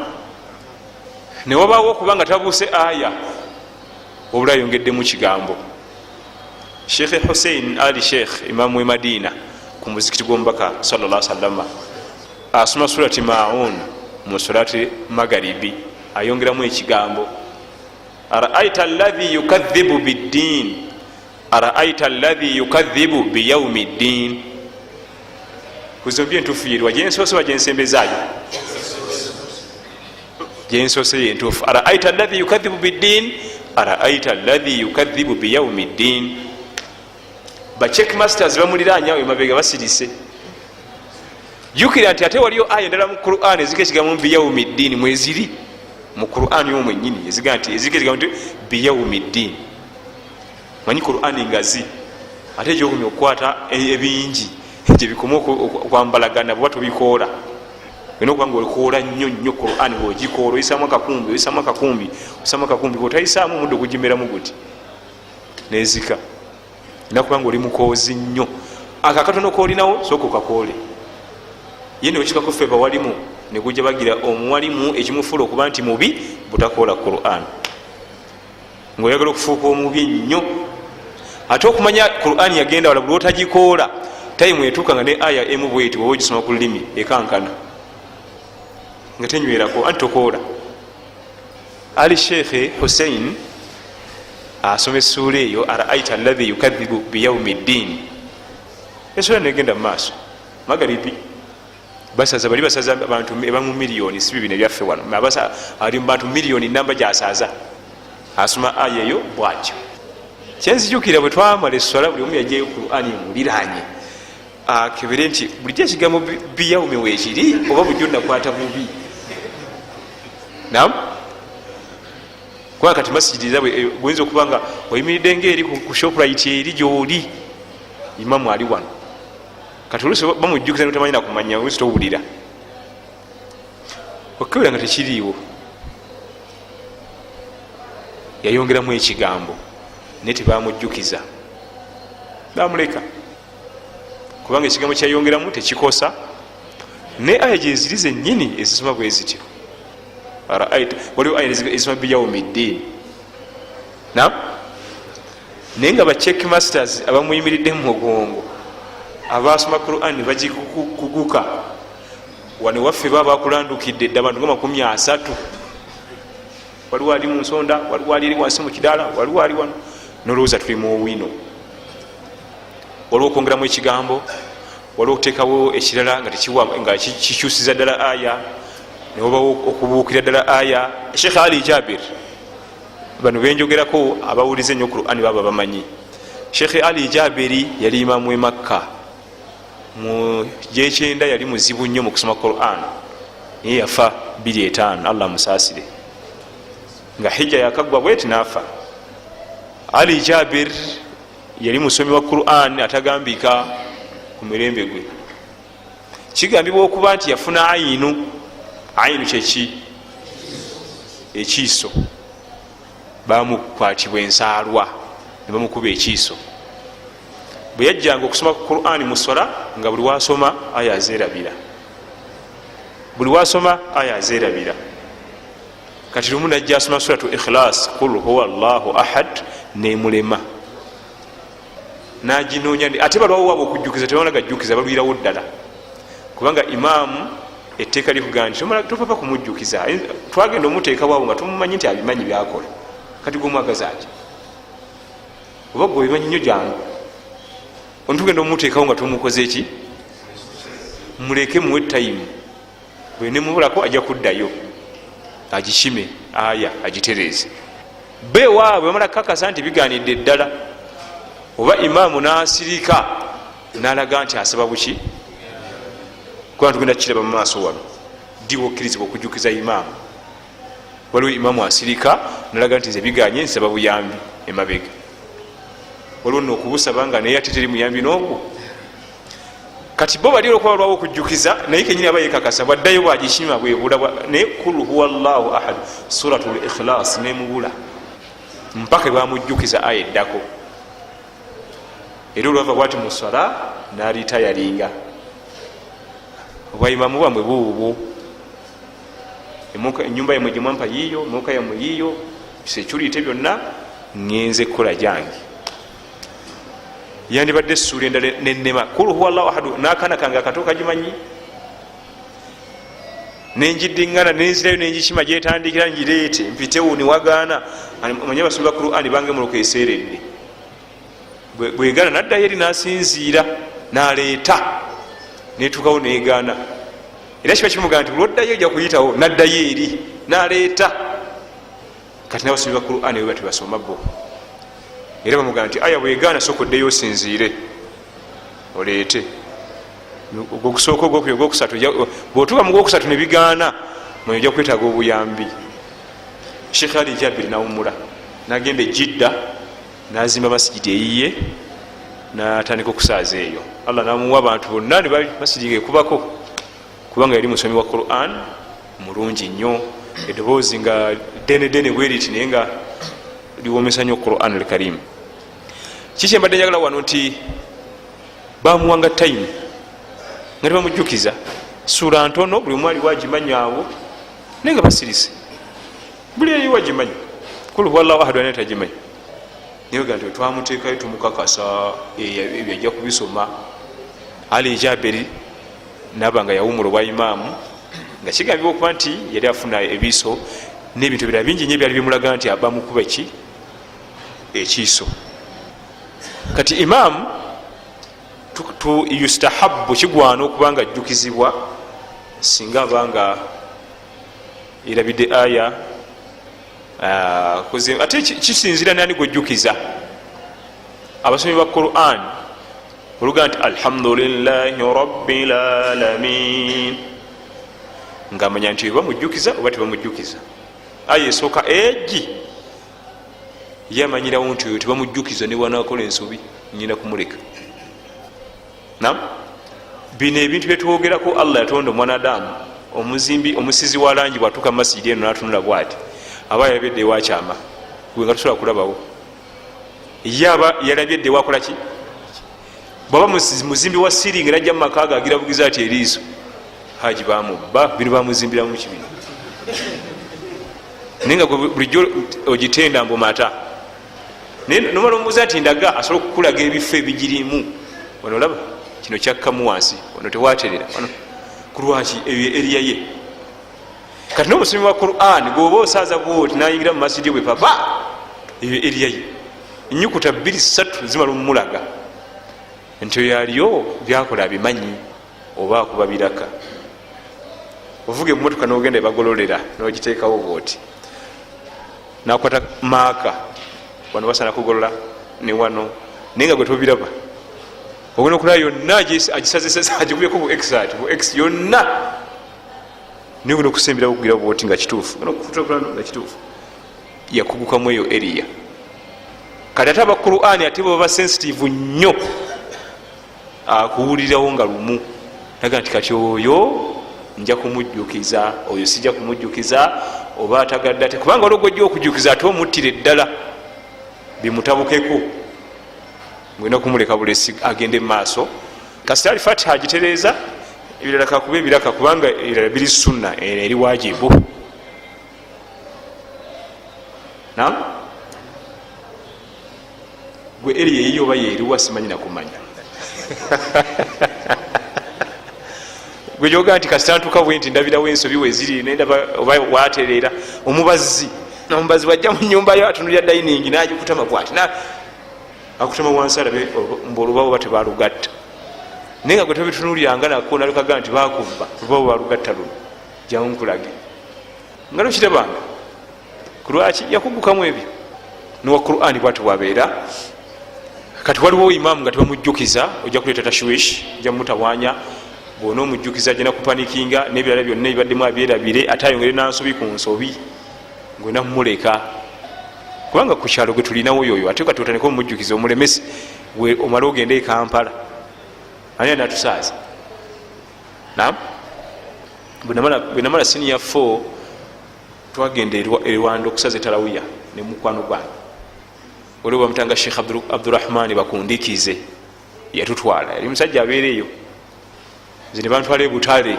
newabaawo okubanga tabuuse aya obula yongeddemu kigambo Sheikh Hussein Ali Sheikh imamu e Madina ku muzikiti gw'omubaka sallallahu alaihi wasallam asoma surati Maun mu surati Magharibi ayongeramu ekigambo araaita alladhi yukadhibu biddin araaita alladhi yukadhibu biyaumi ddin kuzombi entufu yeri wajensoose wajensembezaayo gyensose yentuufu araaita alladhi yukadhibu biddin araaita alladhi yukadhibu biyaumi ddin. bacheck masters bamuliranya emabega basirise. jukira nti ate waliyo aya endala mu Qur'an ezika ekigambo biyaumi ddin mweziri mu Qur'an yomwe nyini ezika ekigambo nti biyaumi ddin. manyi Qur'an ngazi ate gyokumya okukwata ebingi gyebikoma okwambalagana bwe tubikoola olina okubanga olikoola nnyo Qur'an bwogikoola oyisamu akakumbi bwotayisaamu omuddo gugimeramu guti nezika. olina kubanga oli mukoozi nnyo akakatono koolinawo sooka okakoole ye newekikako ffe bawalimu ne gujja bagira omuwalimu ekimufuula okuba nti mubi butakoola Qur'an ngaoyagala okufuuka omubi nnyo. ate okumanya Qur'an yagenda wala buli otagikoola tayimu etuukanga ne aya emu bweti bwoba ogisoma ku lulimi ekankana nga tenywerako anti tokoola. ali Sheikh Hussein asoma essuula eyo araaita alladhi yukadhibu biyaumi ddin. essuula negenda mu maaso magaribi basaza bali basaza abantu ebamu miliyoni si bibino ebyaffe wano ali mu bantu miliyoni namba gyasaza asoma aya eyo bwatyo. kyenzijukira bwe twamala esswala buli omu yajeyo Qur'ani emuliranye akebere nti bulijjo ekigambo biyaumi weekiri oba bujjo nakwata bubi nam kuba kati masigiriza bwinza okuba nga oyimiridde ngaeri ku shoprite eri gyoli imamu ali wano kati olusi bamujjukiza notamanyi nakumanya olusi towulira okebera nga tekiriiwo yayongeramu ekigambo naye tebamujjukiza bamuleka kubanga ekigambo kyayongeramu tekikosa ne aya gyezirize ennyini ezisoma bwe zityo. waliwo aya ezisoma biyaumi ddin naye nga bacheck masters abamuyimiridde mu mugongo abasoma Qur'an bagikuguka wano waffe baba bakulandukidde dda abantu nga 30. waliwo ali mu nsonda waliwo ali eri wansi mu kidaala waliwo ali wano nolowooza tuli mu owino. waliwo okwongeramu ekigambo waliwo okuteekawo ekirala nga kikyusiza ddala aya newabawo okubuukira ddala aya. Sheikh Ali Jabir bano benjogerako abawuliza ennyo Qur'an baba bamanyi. Sheikh Ali Jabiri yali imamu e Makka mu gy'ekyenda yali muzibu nnyo mu kusoma Qur'an naye yafa 25 Allah musaasire nga hijja yakaggwa bweti naafa. Ali Jabir yali musomi wa Qur'an atagambika ku mirembe gwe. kigambibwa okuba nti yafuna ayinu kyeki ekiiso bamukwatibwa ensaalwa ne bamukuba ekiiso. bwe yajjanga okusoma ku Qur'an mu swala nga buli wasoma aya azeerabira. kati lumu najja asoma suratu Ikhlas qul huwa Allahu ahad nemulema naginoonya ate balwawo waabwe okujjukiza tebamala gajjukiza balwirawo ddala kubanga imaamu etteeka likugaa nti topapa kumujjukiza. twagenda omuteeka waabwe nga tumumanyi nti abimanyi byakola kati gwomwagaza ati oba gwe obimanyi nnyo jangu ontugenda omuteekawo nga tumukoze eki muleke muwe tayimu bwe nemubulako ajja kuddayo agikime aya agitereeze bewaabwe bamala kakasa nti biganidde ddala oba imaamu nasirika nalaga nti asaba buki kubanga tugenda kukiraba mu maaso wano diwa okkirizibwa okujjukiza imaamu. waliwo imaamu asirika nalaga nti nze biganye nsaba buyambi emabega waliwo nno okubusaba nga naye ate teri muyambi n'ogwo. kati bo bali olwokuba lwawo okujjukiza naye kenyini aba yekakasa bwaddayo bwagikima bwebula naye kul huwa Allahu ahad suratul Ikhlas nemubula mpaka bamujjukiza aya eddako. era olwava bwati mu swala nalitayalinga obwaimamu bwamwe buubwo enyumba yamwe gyemwampa yiyo emoka yamwe yiyo sekyuliite byonna ngenze kukola jange. yandibadde essuula endala nenema kul huwa Allahu ahad n'akaana kange akato kagimanyi nenjiddingana nenzirayo nenjikima gyetandikira ngireete mpitewo niwagaana manye basoma Qur'an bange muloka eseeredde bwegaana naddayo eri nasinziira naleeta netukawo negaana era kiba kimugaa nti lwoddayo ojja kuyitawo naddayo eri naleeta kati nabasomi ba Qur'an we bati basoma bo era bamugaa nti aya bwegaana sokoddeyo osinziire oleete ogwokusooka ogwokusatu bwotuuka mu gwokusatu ne bigaana mwe ojja kwetaaga obuyambi. Sheikh Ali Jabiri nawumula nagenda Jidda nazimba masijidi eyiye natandika okusaaza eyo. Allah namuwa abantu bonna ne bali masijidi ekubako kubanga yali musomi wa Qur'an mulungi nnyo eddoboozi nga dene bweriti naye nga liwomesa nnyo Qur'an al-Karim. Kiki mbadde njagala wano nti bamuwanga time nga tebamujjukiza sura ntono buli omu ali wagimanyaawo naye nga basirise buli eyi wagimanyi kul huwallahu ahad ane tagimanyi naye ga nti twamuteekayo tumukakasa ebyo ajja kubisoma. Ali Jabiri naba nga yawumula obwa imaamu nga kigambibwa okuba nti yali afuna ebiiso n'ebintu ebirala bingi nyo ebyali bimulaga nti abamukuba ekiiso. Kati imaamu yustahabu kigwana okubanga ajjukizibwa singa abanga erabidde aya ate kisinzira nani gwejjukiza. Abasomi ba Qur'an oluga nti alhamdulillahi rabbil alamin nga amanya nti bamujjukiza oba tebamujjukiza. Aya esooka egi yamanyirawo nti oyo tebamujjukiza ne wanakola ensobi nyina kumuleka. Bino ebintu byetwogerako Allah yatonda omwanadamu omusizi wa langi bwatuuka masijidi eno natunula bwati aba yalabye ewakyama gwe nga tusobola kulabawo yaba yalabye edde wakolaki bwaba muzimbi wa siringi najja mu maka ge agirabugiza ati eriiso haji bamubba bino bamuzimbiramu kibino naye nga bulijjo ogitenda mbumata naye nomala omubuuza nti ndaga asobola okukulaga ebifo ebigirimu wano olaba kino kyakkamu wansi wano tewaterera wano kulwaki eyo eriya ye. Kati n'omusomi wa Qur'an gwoba osaaza bwoti nayingira mu masidi bwe papa eyo eriya ye ennyukuta 2-3 zimala omumulaga nti oyo aliyo byakola abimanyi oba akuba biraka. ovuga emmotoka n'ogenda ebagololera n'ogiteekawo bwoti nakwata maaka wano basana kugolola ne wano naye nga gwe tobiraba ogenda okulaba yonna agisazesa agikubeko bu exat bu x yonna naye ogenda okusembera okugira bwoti nga kituufu nga kituufu yakugukamu eyo eriya. Kati ate aba Qur'an ate baba sensitive nnyo akuwulirawo nga lumu naga nti kati oyo nja kumujjukiza oyo sijja kumujjukiza oba atagadde ate kubanga olwo gwojja okujjukiza ate omuttire eddala bimutabukeko ngenda kumuleka bulesi agende maaso. Kasita ali Fatiha agitereeza ebirala kakuba ebiraka kubanga ebirala biri sunna eri wajibu. Gwe eri yeyiyo oba yeeriwa simanyi nakumanya gwe gyoga nti kasita ntuuka bwe nti ndabirawo ensobi weziri nendaba oba watereera omubazi wajja mu nyumba yo atunulya dayiningi nagikutama bwati akutama wansi alabe mbu olubawo oba tebalugatta naye nga gwe tobitunulyanga nako nalekaga nti bakubba olubawo balugatta luno jamu nkulage nga lokirabanga kulwaki yakugukamu ebyo nowa Qur'an bwati wabeera. Kati waliwo imaamu nga tebamujjukiza ojja kuleeta tashwish ojja mutawanya bwona omujjukiza ajja nakupanikinga n'ebirala byonna ebibaddemu abyerabire ate ayongere nansobi ku nsobi ngwena mumuleka kubanga ku kyalo gwe tulinawo yoyo ate kati otandika omujjukiza omulemesi omale ogende e Kampala ani anatusaaza. Bwe namala senior 4 twagenda erwanda okusaza etalawiya ne mukwano gwange waliwo bamutanga Sheikh Abdurrahman bakundikize yatutwala yali musajja abeereeyo zine bantwala ebutale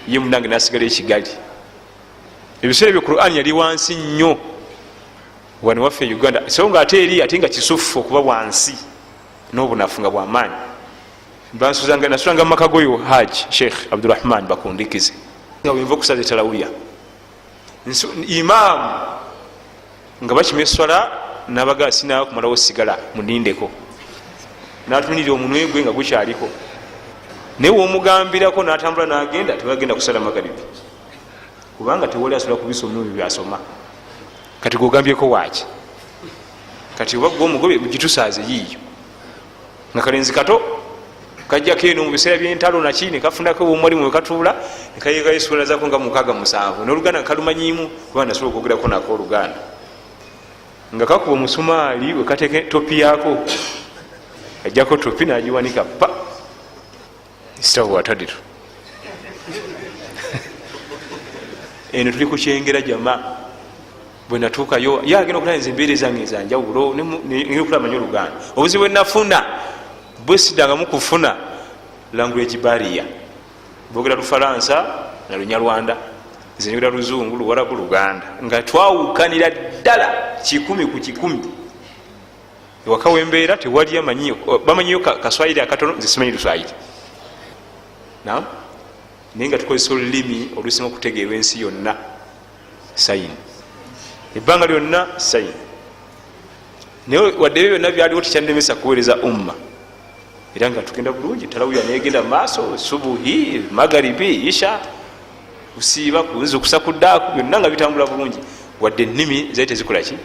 ye munange nasigala ekigali. Ebiseera ebyo Qur'an yali wansi nnyo wano waffe e Uganda so nga ate eri ate nga kisufu okuba wansi n'obunafu nga bwamaanyi. Nasulanga mu maka goyo Haji Sheikh Abdurrahman bakundikize nga wenva okusaza etalawiya imaamu nga bakima eswala nabaga sinayo kumalawo sigala munindeko natunirira omunwe gwe nga gukyaliko naye womugambirako natambula nagenda tebagenda kusala magaribi kubanga tewali asobola kubisoma ebyo byasoma kati gogambyeko waki kati obagwa omugobe gitusaaze yiiyo nga kalenzi kato kajjako eno mu biseera byentalo nakini kafunako omwalimu wekatuula nekayekayesulazaako nga 67 n'oluganda kalumanyimu kuba nasobola okwogerako nako oluganda nga kakuba omusumaali wekateke topi yaako ajjako topi nagiwanika pa sitawo watadiro eno tuli kukyengera jama bwenatuukayo yagenda okulanyiza embeera zange ezanjawulo nokulamanyi oluganda obuzibu bwenafuna bwesidangamu kufuna language barrier bogera lufalansa na lunyarwanda zinyira luzungu luwarabu luganda nga twawukanira ddala 100 ku 100 ewaka wembeera tewali amanyiyo bamanyiyo kaswahili akatono nzisimanyi luswahili naam naye nga tukozesa olulimi olusinga okutegeerwa ensi yonna sayini ebbanga lyonna sayini naye wadde ebyo byonna byaliwo tekyannemesa kuweereza umma era nga tugenda bulungi talawuya negenda maaso subuhi magaribi isha kusiiba kuza kudaaku byonna nga bitambula bulungi wadde ennimi zali tezikolaki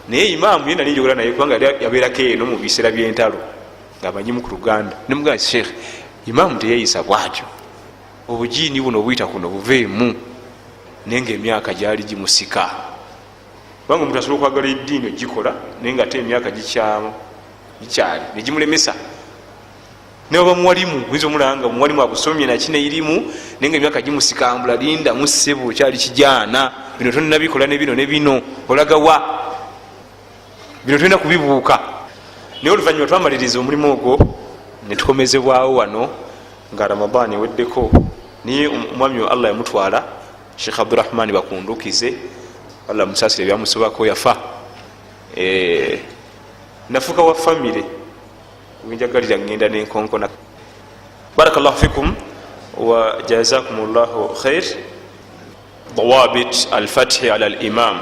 naye imaamu yena ninjogera naye kubanga yabeerako eno mu biseera byentalo ngaamanyimu ku luganda nemugamba sheekh imaamu teyeyisa bwatyo obujiini buno obuyita kuno buveemu naye nga emyaka gyali gimusika kubanga omuntu asobola okwagala eddiini ogikola naye nga ate emyaka gikyali negimulemesa neba muwalimu oyinza omulanga omuwalimu agusomye nakineirimu naye nga emyaka gimusikambula linda musebo kyali kijaana bino tonabikola nebino nebino olagawa bino tolina kubibuuka naye oluvanyuma twamaliriza omulimu ogwo netukomezebwawo wano nga ramadan eweddeko niye omwami we allah yamutwala sheikh abdurahmani bakundukize allah musasire byamusobako yafa nafuka wa famire winjagalira ngenda nenkonkona barakallahu fikum wa jazakum llahu khair dawabit alfathi ala alimam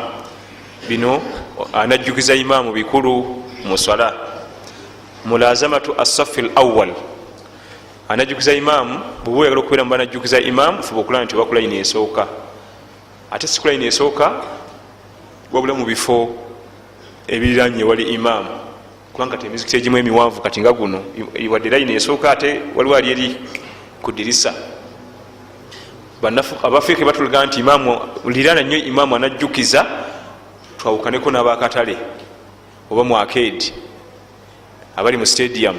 bino anajjukiza imamu bikulu musala mulazamatu assafi alawwal anajjukiza imamu bwe oyagala okubeera muba anajjukiza imamu fuba okulaba nti oba kulayini esooka ate si kulayini esooka wabula mu bifo ebiriranye ewali imamu kubanga kati emizikiti egimu emiwanvu kati nga guno wadde layini esooka ate waliwo ali eri ku dirisa abafiika batulaga nti imamu lirana nnyo imamu anajjukiza twawukaneko n'abakatale oba mu akedi abali mu stadium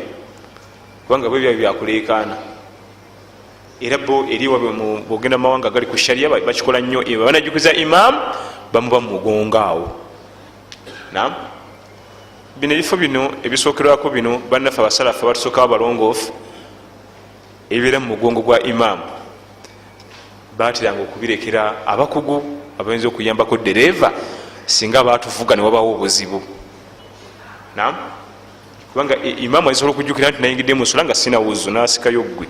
kubanga bwe byabyo byakuleekaana era bo eriwa bwogenda mu mawanga gali ku sharia bakikola nnyo banajjukiza imamu bamuba mumugongaawo nam bino ebifo bino ebisookerwako bino bannaffe abasalafu abatusookawo abalongoofu ebibeera mu mugongo gwa imamu bateranga okubirekera abakugu abayinza okuyambako dereva singa batuvuga newabawo obuzibu nam kubanga imamu asobola okujjukira nti nayingidde mu sola nga sina wuzu nasikayo gwe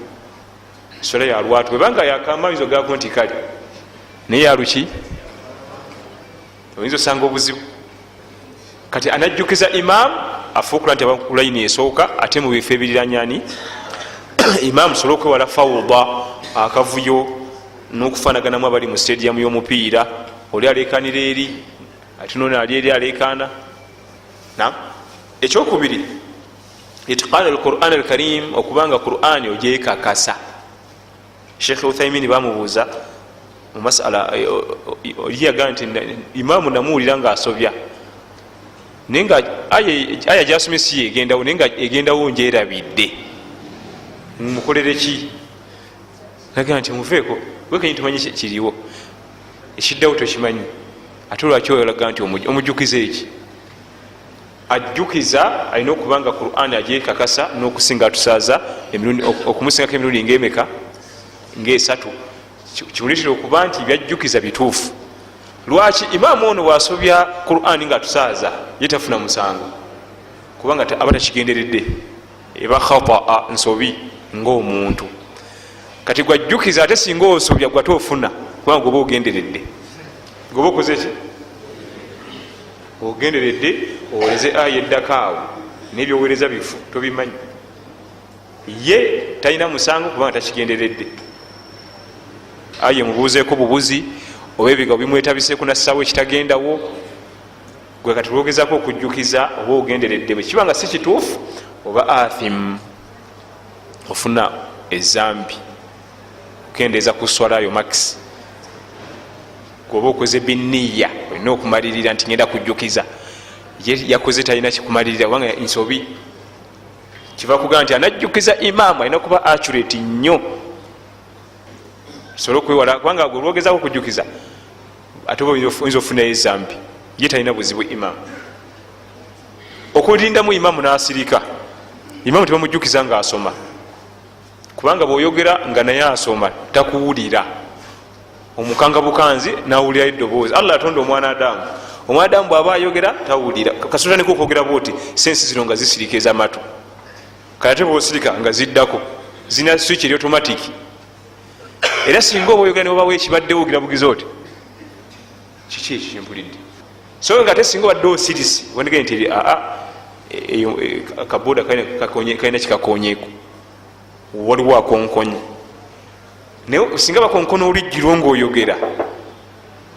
sola yalwatu bwebanga yakamaizo gako nti kali naye yaluki oyinza osanga obuzibu kati anajjukiza imamu afuukula nti abakulayini esooka ate mu bifo ebiriranyani imamu sobola okwewala fawuda akavuyo n'okufanaganamu abali mu stadium y'omupiira oli alekanira eri ate nona ali eri alekana nam ekyokubiri itiqana alquran alkarim okubanga qurani ogyekakasa sheikh uthaymin bamubuuza mu masala oliyaga nti imamu namuwulira nga asobya naye nga aya gyasomye si yegendawo naye nga egendawo njerabidde mukolere ki nagaa nti muveeko wekenyi tumanyi kiriwo ekiddawo tokimanyi ate olwaki olaga nti omujjukiza eki ajjukiza alina okubanga qur'ani agyekakasa n'okusinga atusaaza okumusingako emirundi ngaemeka ngaesatu kimuletera okuba nti byajjukiza bituufu lwaki imamu ono wasobya qur'ani nga atusaaza yetafuna musango kubanga aba takigenderedde eba khataa nsobi ngaomuntu kati gwajjukiza ate singa osobya gwate ofuna kubanga goba ogenderedde goba okoze ki ogenderedde owoleze aya eddako awo nebyowereza bifu tobimanyi ye talina musango kubanga takigenderedde. Aye mubuuzeeko bubuzi oba ebigabo bimwetabiseeko nassawo ekitagendawo, gwe kati lwogezako okujjukiza oba ogenderedde. Bwe kiba nga si kituufu oba athim, ofuna ezambi, okendeeza ku swalayo max. Gwoba okoze biniya olina okumalirira nti ngenda kujjukiza, ye yakoze talina kikumalirira kubanga nsobi. Kiva kugaa nti anajjukiza imaamu alina kuba accurate nnyo sobola okwewala, kubanga gwe lwogezako okujjukiza ate oba oyinza ofunayo ezambi, ye talina buzibu imaamu. Okulindamu imaamu n'asirika, imaamu tebamujjukiza nga asoma, kubanga bw'oyogera nga naye asoma takuwulira. Omukanga bukanzi nawulirayo eddoboozi. Allah atonda omwana Adamu, omwana Adamu bw'aba ayogera tawulira. Kasota ne kwogera bwoti sensi zino nga zisirika ez'amatu, kati bw'osirika nga ziddako zina switch eri automatic. Era singa oba oyogera ne obawo ekibadde wogira bugize oti kiki ekyo kyempulidde, so nga ate singa obadde osirisi wandigee nti akaboda kalina kikakonyeeko, waliwo akonkonye. Naye singa bakonkona olijjirwo ngaoyogera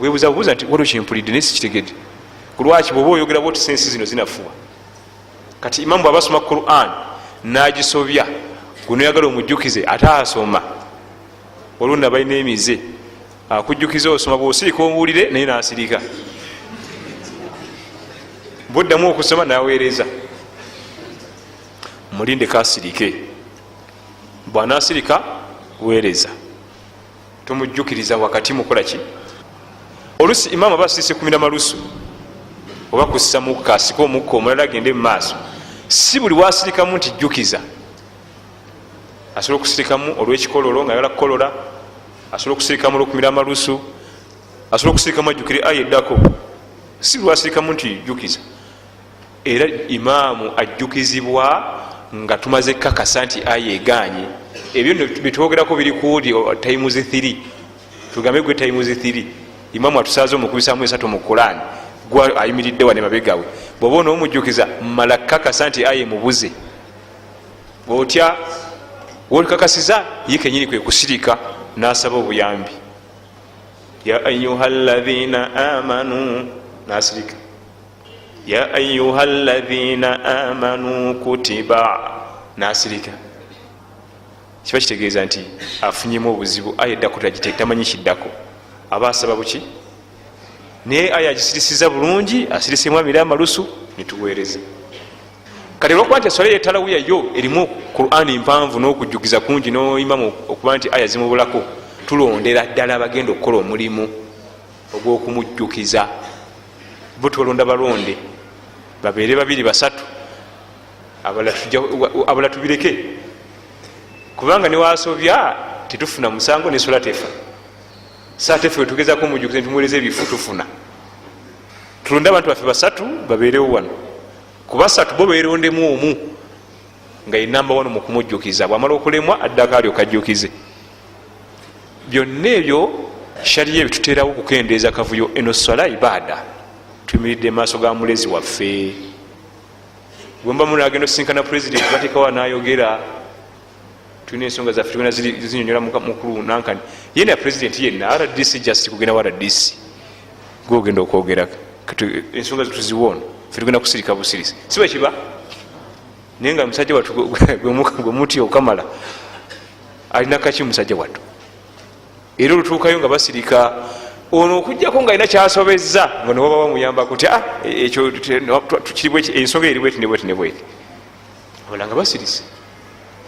webuuza bubuuza nti waliwo kyempulidde naye sikitegedde. Kulwaki bwoba oyogera bwoti sensi zino zinafuwa. Kati imamu bw'aba asoma Quran n'agisobya, guno yagala omujjukize ate asoma, waliwo nabalina emize akujjukiza osoma, bw'osirika omuwulire naye n'asirika, bwoddamu okusoma n'aweereza. Mulinde kasirike, bw'anaasirika weereza, tomujjukiriza wakati mukolaki. Olusi imaamu aba asirise kumira malusu oba kussa mukka, asika omukka omulala agende mu maaso. Si buli wasirikamu nti jjukiza. Asobola okusirikamu olw'ekikololo nga yagala kukolola, asobola okusirikamu olw'okumira amalusu, asobola okusirikamu ajjukire aya eddako. Si buli wasirikamu nti jjukiza. Era imaamu ajjukizibwa nga tumaze kakasa nti aya eganye. Ebyo bitwogerako biri kuwuli times 3, tugambe gwe times 3. Imaamu atusaaze omukubisaamu 3 mu Qur'an, gwe ayimiridde wane mabegawe. Bw'oba onoomujjukiza mala kakasa nti aya emubuze. Bw'otya wolikakasiza ye kenyini kwe kusirika n'asaba obuyambi. Ya ayyuha alladhina amanu, n'asirika. Ya ayyuha alladhina amanu kutiba, n'asirika. Kiba kitegeeza nti afunyemu obuzibu, aya eddako tamanyi kiddako, aba asaba buki. Naye aya agisirisiza bulungi, asirisemu amira amalusu nituweereza. Kati olwokuba nti eswala yetalawiya yo erimu Qur'ani mpanvu n'okujjukiza kungi n'oyimamu okuba nti aya zimubulako, tulondera ddala abagenda okukola omulimu ogw'okumujjukiza. Bo tubalonda balonde babeere 2 3, abala tubireke, kubanga newasobya tetufuna musango neswala tefa. Saa tefe wetugezako omujjukiza ntumuweereza ebifu tufuna. Tulonde abantu baffe 3 babeerewo wano, ku 3 bo beerondemu omu nga ye namba 1 mu kumujjukiza. Bw'amala okulemwa addako alyoka ajjukize. Byonna ebyo shariya ebituteerawo okukendeeza kavuyo. Eno swala ibaada, tuyimiridde maaso ga mulezi waffe. Bwemba muna agenda osinkana pulezidenti bateekawo n'ayogera, tulina ensonga zaffe tugenda zinyonyola mukulu nankani. Yena ya pulezidenti yenna RDC just kugenda wa RDC gwogenda okwogera ensonga zetuziwoona ffe tugenda kusirika busirisi. Si bwe kiba naye nga musajja wattu gwe muti okamala alina kaki musajja wattu. Era olutuukayo nga basirika ono okujjako nga alina kyasobezza nga newaba bamuyambaku ti ekyo ensonga eri bweti nebweti nebweti, abala nga basirise.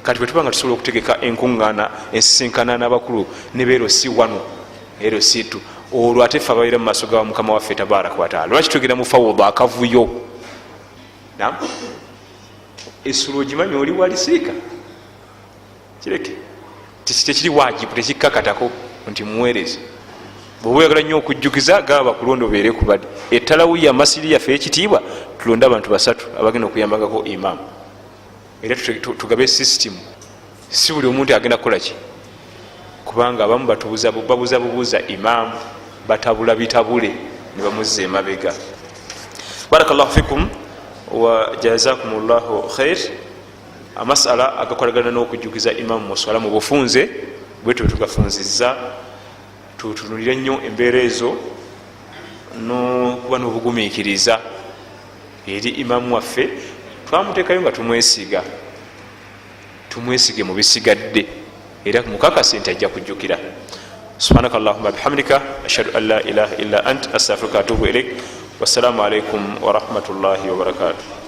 Kati bwetuba nga tusobola okutegeka enkuŋŋaana ensisinkana n'abakulu ne beero si 1 ero si 2, olwo ate ffe ababeera mu maaso ga Mukama waffe tabaraka wa taala. Lwaki twegera mu fawuda akavuyo? Essula ogimanyi oli walisirika kireke, tekiri wajibu, tekikkakatako nti muweereze. Bw'oba oyagala nnyo okujjukiza gaba bakulonda obeere ku bali. Ettalawiya masiri yaffe ekitiibwa tulonde abantu 3 abagenda okuyambagako imaamu. Era tugabe system, si buli omuntu agenda kukolaki, kubanga abamu babuuza bubuuza imaamu, batabula bitabule ne bamuzza emabega. Barakallahu fikum wa jazakumullahu khair. amasala agakolagana n'okujjukiza imamu muswala mu bufunze bwetu bwetugafunziza tutunulire nnyo embeera ezo nokuba n'obugumiikiriza eri imamu waffe twamuteekayo nga tumwesige mu bisigadde era mukakase nti ajja kujjukira. subhanaka allahumma bihamdika ashhadu an la ilaha illa ant astaghfiruka wa atubu ilaik. wassalamu alaikum warahmatullahi wabarakatuh.